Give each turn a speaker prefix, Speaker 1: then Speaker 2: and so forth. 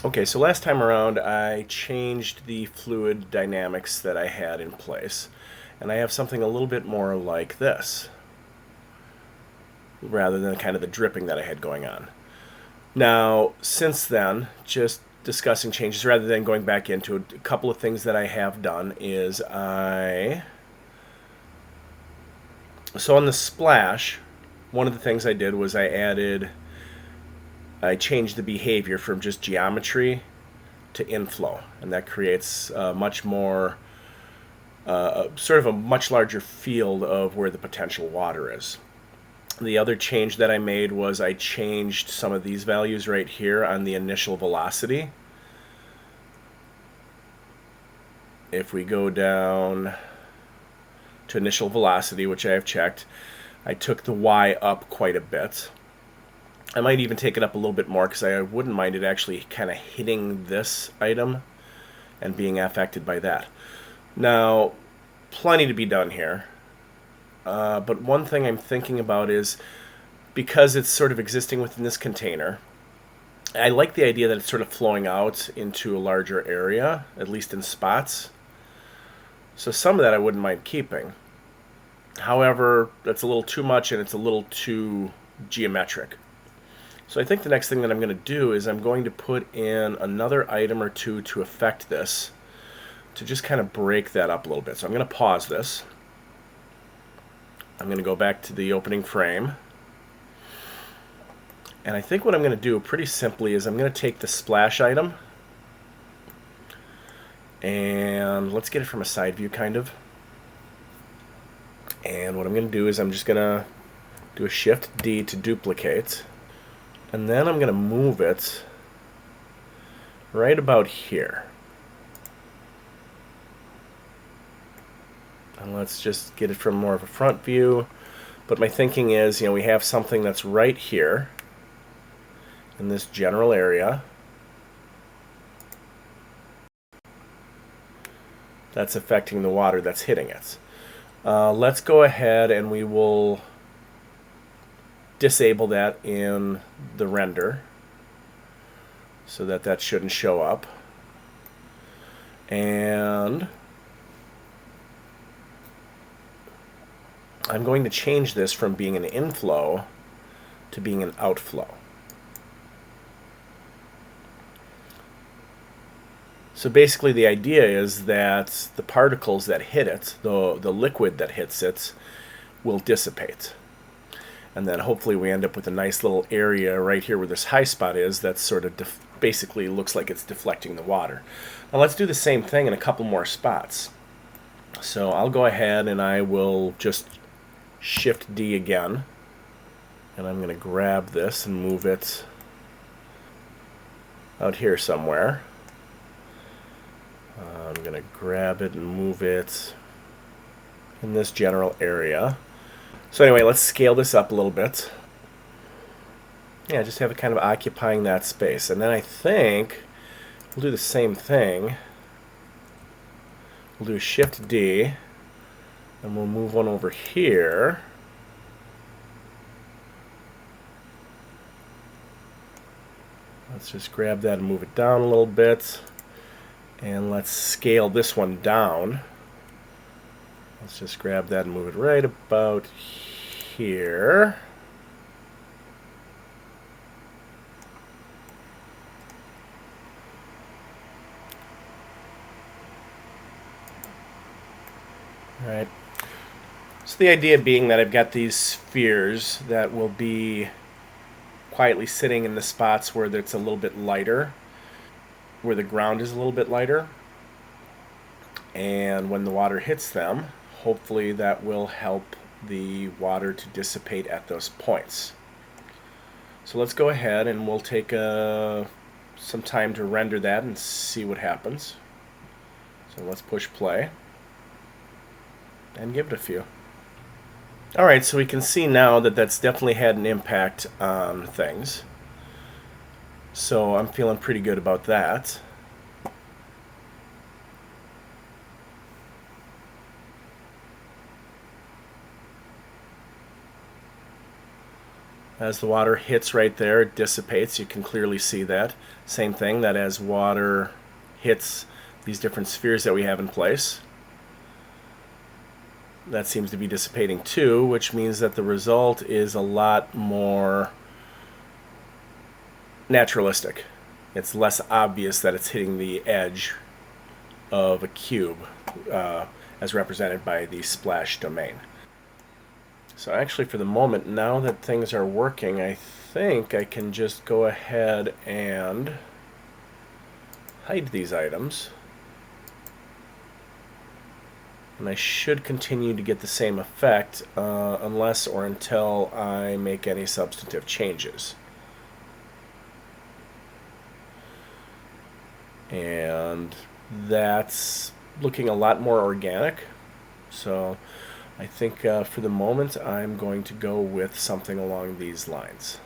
Speaker 1: Okay, so last time around I changed the fluid dynamics that I had in place, and I have something a little bit more like this, rather than kind of the dripping that I had going on. Now, since then, just discussing changes rather than going back into it, a couple of things that I have done is so on the splash, one of the things I did was I changed the behavior from just geometry to inflow, and that creates much more, sort of a much larger field of where the potential water is. The other change that I made was I changed some of these values right here on the initial velocity. If we go down to initial velocity, which I have checked, I took the Y up quite a bit. I might even take it up a little bit more because I wouldn't mind it actually kind of hitting this item and being affected by that. Now, plenty to be done here. But one thing I'm thinking about is, because it's sort of existing within this container, I like the idea that it's sort of flowing out into a larger area, at least in spots. So some of that I wouldn't mind keeping. However, that's a little too much and it's a little too geometric. So I think the next thing that I'm going to do is I'm going to put in another item or two to affect this, to just kind of break that up a little bit. So I'm going to pause this. I'm going to go back to the opening frame. And I think what I'm going to do pretty simply is I'm going to take the splash item, and let's get it from a side view kind of. And what I'm going to do is I'm just going to do a Shift D to duplicate. And then I'm going to move it right about here. And let's just get it from more of a front view. But my thinking is, we have something that's right here in this general area that's affecting the water that's hitting it. Let's go ahead and we will disable that in the render so that that shouldn't show up. And I'm going to change this from being an inflow to being an outflow. So basically the idea is that the particles that hit it, the liquid that hits it, will dissipate. And then hopefully we end up with a nice little area right here where this high spot is that sort of basically looks like it's deflecting the water. Now let's do the same thing in a couple more spots. So I'll go ahead and I will just Shift D again. And I'm going to grab this and move it out here somewhere. I'm going to grab it and move it in this general area. So anyway, let's scale this up a little bit. Yeah, just have it kind of occupying that space. And then I think we'll do the same thing. We'll do Shift D, and we'll move one over here. Let's just grab that and move it down a little bit. And let's scale this one down. Let's just grab that and move it right about here. All right. So the idea being that I've got these spheres that will be quietly sitting in the spots where it's a little bit lighter, where the ground is a little bit lighter. And when the water hits them, hopefully that will help the water to dissipate at those points. So let's go ahead and we'll take some time to render that and see what happens. So let's push play and give it a few. Alright, so we can see now that that's definitely had an impact on things. So I'm feeling pretty good about that. As the water hits right there, it dissipates. You can clearly see that. Same thing, that as water hits these different spheres that we have in place, that seems to be dissipating too, which means that the result is a lot more naturalistic. It's less obvious that it's hitting the edge of a cube, as represented by the splash domain. So actually, for the moment, now that things are working, I think I can just go ahead and hide these items. And I should continue to get the same effect unless or until I make any substantive changes. And that's looking a lot more organic. So I think for the moment I'm going to go with something along these lines.